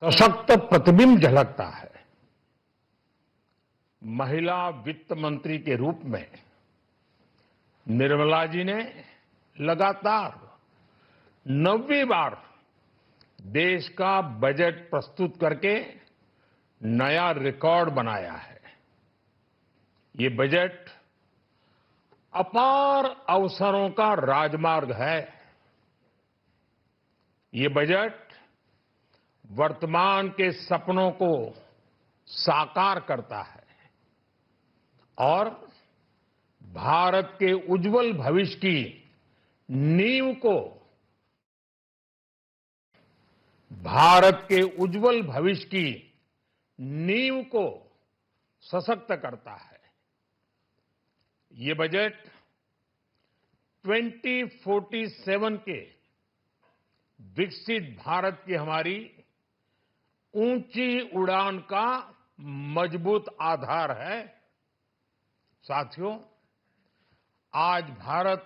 सशक्त प्रतिबिंब झलकता है। महिला वित्त मंत्री के रूप में निर्मला जी ने लगातार 9वीं बार देश का बजट प्रस्तुत करके नया रिकॉर्ड बनाया है। ये बजट अपार अवसरों का राजमार्ग है। ये बजट वर्तमान के सपनों को साकार करता है और भारत के उज्जवल भविष्य की नींव को सशक्त करता है। ये बजट 2047 के विकसित भारत की हमारी ऊंची उड़ान का मजबूत आधार है। साथियों, आज भारत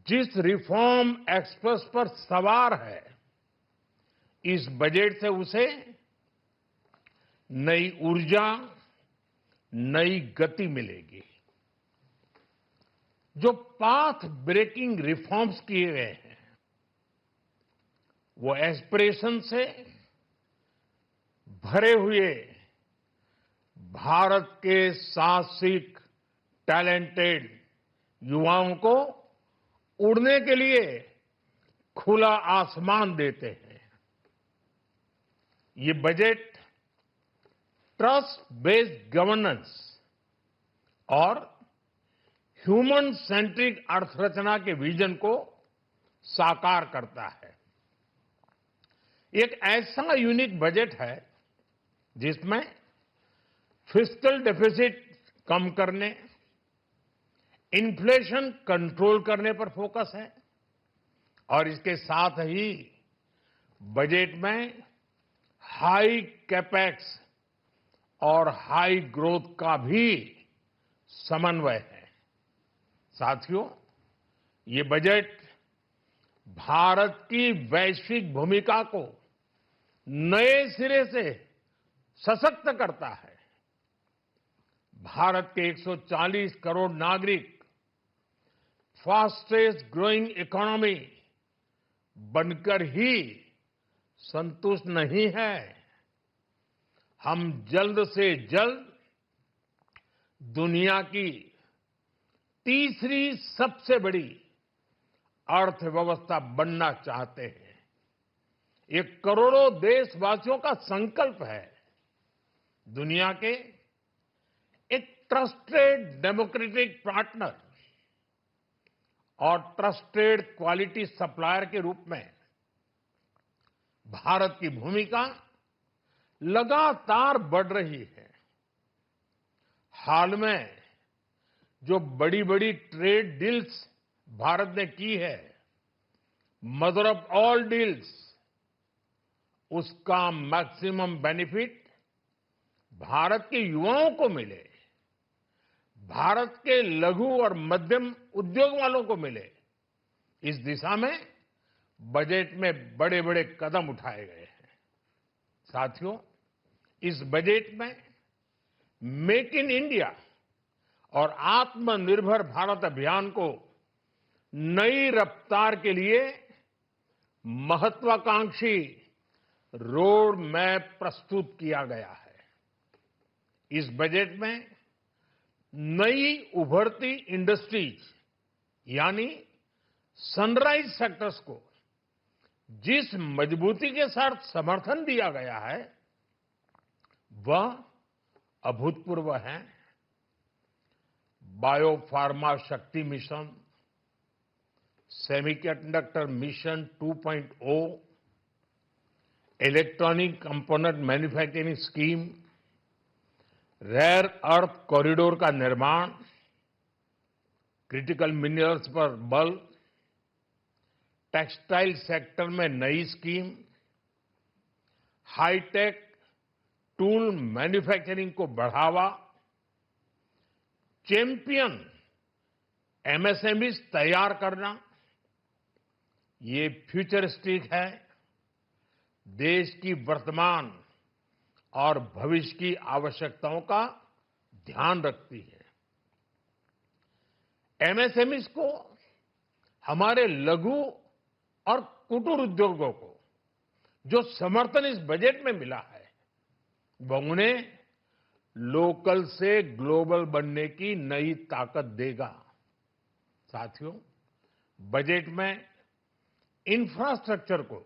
जिस रिफॉर्म एक्सप्रेस पर सवार है, इस बजट से उसे नई ऊर्जा, नई गति मिलेगी। जो पाथ ब्रेकिंग रिफॉर्म्स किए गए हैं, वो एस्पिरेशन से भरे हुए भारत के साहसिक, टैलेंटेड युवाओं को उड़ने के लिए खुला आसमान देते हैं। ये बजट ट्रस्ट बेस्ड गवर्नेंस और ह्यूमन सेंट्रिक अर्थरचना के विजन को साकार करता है। एक ऐसा यूनिक बजट है जिसमें फिस्कल डेफिसिट कम करने, इन्फ्लेशन कंट्रोल करने पर फोकस है और इसके साथ ही बजट में हाई कैपेक्स और हाई ग्रोथ का भी समन्वय है। साथियों, ये बजट भारत की वैश्विक भूमिका को नए सिरे से सशक्त करता है। भारत के 140 करोड़ नागरिक फास्टेस्ट ग्रोइंग इकोनॉमी बनकर ही संतुष्ट नहीं है। हम जल्द से जल्द दुनिया की तीसरी सबसे बड़ी अर्थव्यवस्था बनना चाहते हैं। ये करोड़ों देशवासियों का संकल्प है। दुनिया के एक ट्रस्टेड डेमोक्रेटिक पार्टनर और ट्रस्टेड क्वालिटी सप्लायर के रूप में भारत की भूमिका लगातार बढ़ रही है। हाल में जो बड़ी बड़ी ट्रेड डील्स भारत ने की है, मदर ऑफ ऑल डील्स, उसका मैक्सिमम बेनिफिट भारत के युवाओं को मिले, भारत के लघु और मध्यम उद्योग वालों को मिले। इस दिशा में बजट में बड़े बड़े कदम उठाए गए हैं। साथियों, इस बजट में मेक इन इंडिया और आत्मनिर्भर भारत अभियान को नई रफ्तार के लिए महत्वाकांक्षी रोड मैप प्रस्तुत किया गया है। इस बजट में नई उभरती इंडस्ट्रीज यानी सनराइज सेक्टर्स को जिस मजबूती के साथ समर्थन दिया गया है, वह अभूतपूर्व है। बायो फार्मा शक्ति mission, semiconductor mission 2.0, electronic component manufacturing scheme, rare earth corridor का निर्माण, क्रिटिकल मिनरल्स पर बल, टेक्सटाइल सेक्टर में नई स्कीम, हाईटेक टूल मैन्युफैक्चरिंग को बढ़ावा, चैंपियन एमएसएमईज तैयार करना, ये फ्यूचरिस्टिक है। देश की वर्तमान और भविष्य की आवश्यकताओं का ध्यान रखती है। एमएसएमईज को, हमारे लघु और कुटीर उद्योगों को जो समर्थन इस बजट में मिला है, वह उन्हें लोकल से ग्लोबल बनने की नई ताकत देगा। साथियों, बजट में इंफ्रास्ट्रक्चर को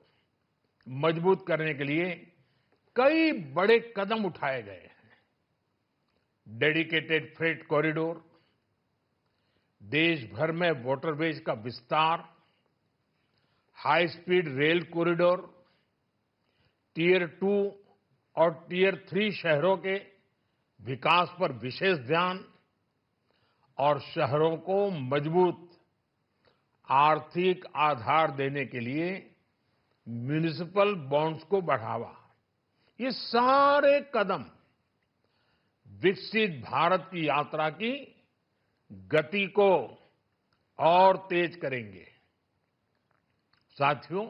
मजबूत करने के लिए कई बड़े कदम उठाए गए हैं। डेडिकेटेड फ्रेट कॉरिडोर, देश भर में वाटरवेज का विस्तार, high speed rail corridor, tier 2 और टियर 3 शहरों के विकास पर विशेष ध्यान और शहरों को मजबूत आर्थिक आधार देने के लिए म्युनिसिपल बॉन्ड्स को बढ़ावा, ये सारे कदम विकसित भारत की यात्रा की गति को और तेज करेंगे। साथियों,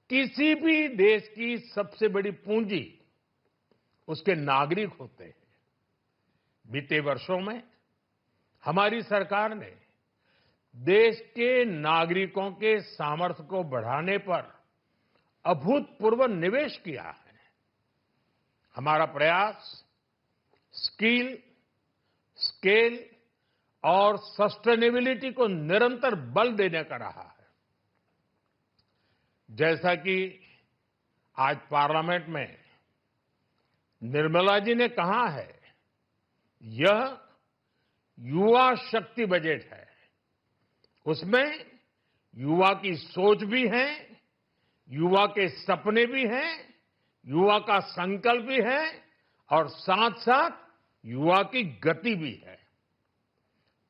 किसी भी देश की सबसे बड़ी पूंजी उसके नागरिक होते हैं। बीते वर्षों में हमारी सरकार ने देश के नागरिकों के सामर्थ्य को बढ़ाने पर अभूतपूर्व निवेश किया है। हमारा प्रयास स्किल, स्केल और सस्टेनेबिलिटी को निरंतर बल देने का रहा है। जैसा कि आज पार्लियामेंट में निर्मला जी ने कहा है, यह युवा शक्ति बजट है। उसमें युवा की सोच भी है, युवा के सपने भी हैं, युवा का संकल्प भी है और साथ साथ युवा की गति भी है।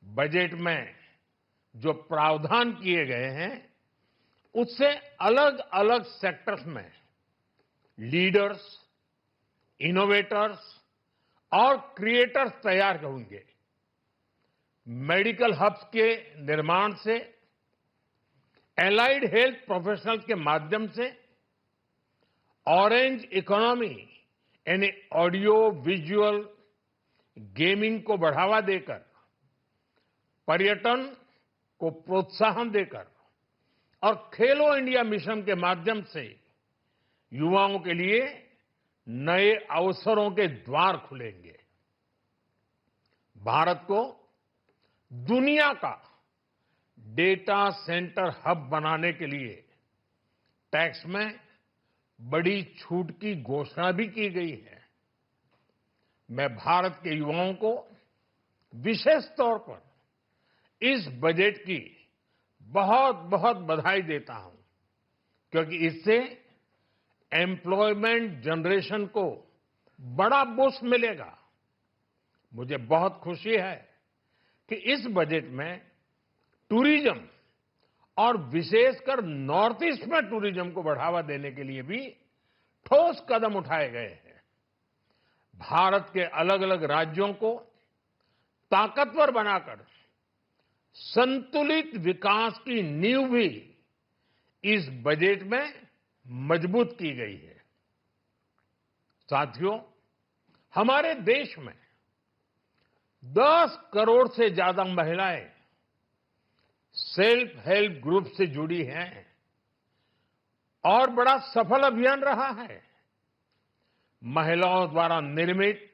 बजट में जो प्रावधान किए गए हैं, उससे अलग अलग सेक्टर्स में लीडर्स, इनोवेटर्स और क्रिएटर्स तैयार होंगे। मेडिकल हब्स के निर्माण से, एलाइड हेल्थ प्रोफेशनल्स के माध्यम से, ऑरेंज इकोनॉमी यानी ऑडियो विजुअल गेमिंग को बढ़ावा देकर, पर्यटन को प्रोत्साहन देकर और खेलो इंडिया मिशन के माध्यम से युवाओं के लिए नए अवसरों के द्वार खुलेंगे। भारत को दुनिया का डेटा सेंटर हब बनाने के लिए टैक्स में बड़ी छूट की घोषणा भी की गई है। मैं भारत के युवाओं को विशेष तौर पर इस बजट की बहुत बहुत बधाई देता हूं, क्योंकि इससे एम्प्लॉयमेंट जनरेशन को बड़ा बूस्ट मिलेगा। मुझे बहुत खुशी है कि इस बजट में टूरिज्म और विशेषकर नॉर्थ ईस्ट में टूरिज्म को बढ़ावा देने के लिए भी ठोस कदम उठाए गए हैं। भारत के अलग अलग राज्यों को ताकतवर बनाकर संतुलित विकास की नींव भी इस बजट में मजबूत की गई है। साथियों, हमारे देश में 10 करोड़ से ज्यादा महिलाएं सेल्फ हेल्प ग्रुप से जुड़ी हैं और बड़ा सफल अभियान रहा है। महिलाओं द्वारा निर्मित,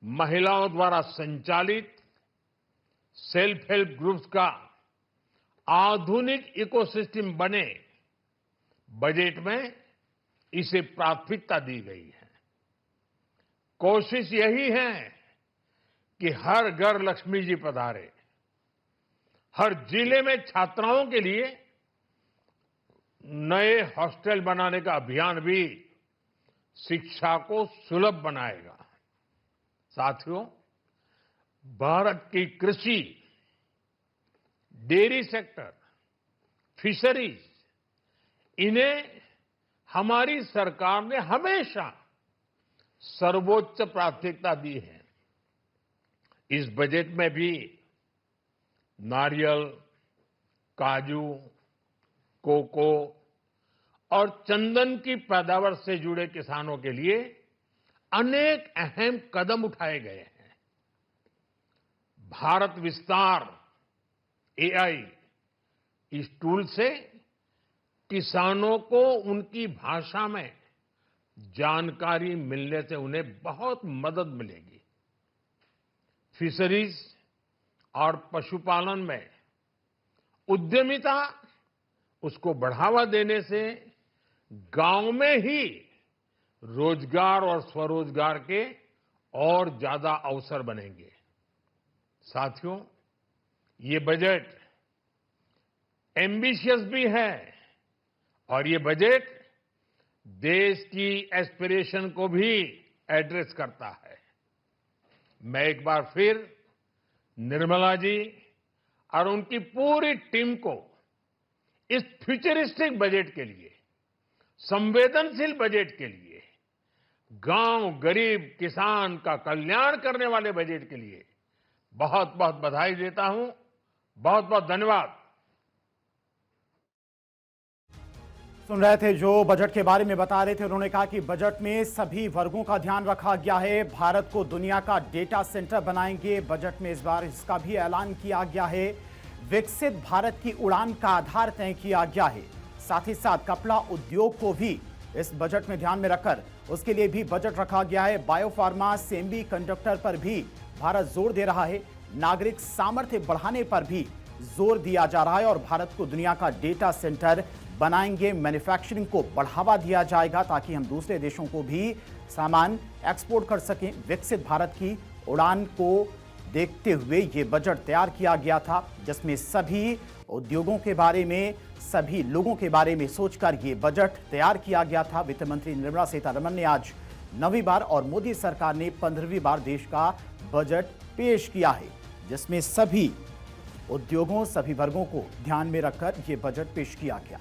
महिलाओं द्वारा संचालित सेल्फ हेल्प ग्रुप्स का आधुनिक इकोसिस्टम बने, बजट में इसे प्राथमिकता दी गई है। कोशिश यही है कि हर घर लक्ष्मी जी पधारे। हर जिले में छात्राओं के लिए नए हॉस्टल बनाने का अभियान भी शिक्षा को सुलभ बनाएगा। साथियों, भारत की कृषि, डेयरी सेक्टर, फिशरीज, इन्हें हमारी सरकार ने हमेशा सर्वोच्च प्राथमिकता दी है। इस बजट में भी नारियल, काजू, कोको और चंदन की पैदावार से जुड़े किसानों के लिए अनेक अहम कदम उठाए गए हैं। भारत विस्तार एआई इस टूल से किसानों को उनकी भाषा में जानकारी मिलने से उन्हें बहुत मदद मिलेगी। फिशरीज और पशुपालन में उद्यमिता उसको बढ़ावा देने से गांव में ही रोजगार और स्वरोजगार के और ज्यादा अवसर बनेंगे। साथियों, ये बजट एम्बिशियस भी है और ये बजट देश की एस्पिरेशन को भी एड्रेस करता है। मैं एक बार फिर निर्मला जी और उनकी पूरी टीम को इस फ्यूचरिस्टिक बजट के लिए, संवेदनशील बजट के लिए, गांव, गरीब, किसान का कल्याण करने वाले बजट के लिए बहुत बहुत बधाई देता हूं। बहुत बहुत धन्यवाद। सुन रहे थे जो बजट के बारे में बता रहे थे। उन्होंने कहा कि बजट में सभी वर्गों का ध्यान रखा गया है। भारत को दुनिया का डेटा सेंटर बनाएंगे। बजट में इस बार इसका भी ऐलान किया गया है। विकसित भारत की उड़ान का आधार तय किया गया है। साथ ही साथ कपड़ा उद्योग को भी इस बजट में ध्यान में रखकर उसके लिए भी बजट रखा गया है। बायोफार्मा, सेमी कंडक्टर पर भी भारत जोर दे रहा है। नागरिक सामर्थ्य बढ़ाने पर भी जोर दिया जा रहा है और भारत को दुनिया का डेटा सेंटर बनाएंगे। मैन्युफैक्चरिंग को बढ़ावा दिया जाएगा ताकि हम दूसरे देशों को भी सामान एक्सपोर्ट कर सकें। विकसित भारत की उड़ान को देखते हुए ये बजट तैयार किया गया था, जिसमें सभी उद्योगों के बारे में, सभी लोगों के बारे में सोचकर ये बजट तैयार किया गया था। वित्त मंत्री निर्मला सीतारमण ने आज 9वीं बार और मोदी सरकार ने 15वीं बार देश का बजट पेश किया है, जिसमें सभी उद्योगों, सभी वर्गों को ध्यान में रखकर ये बजट पेश किया गया।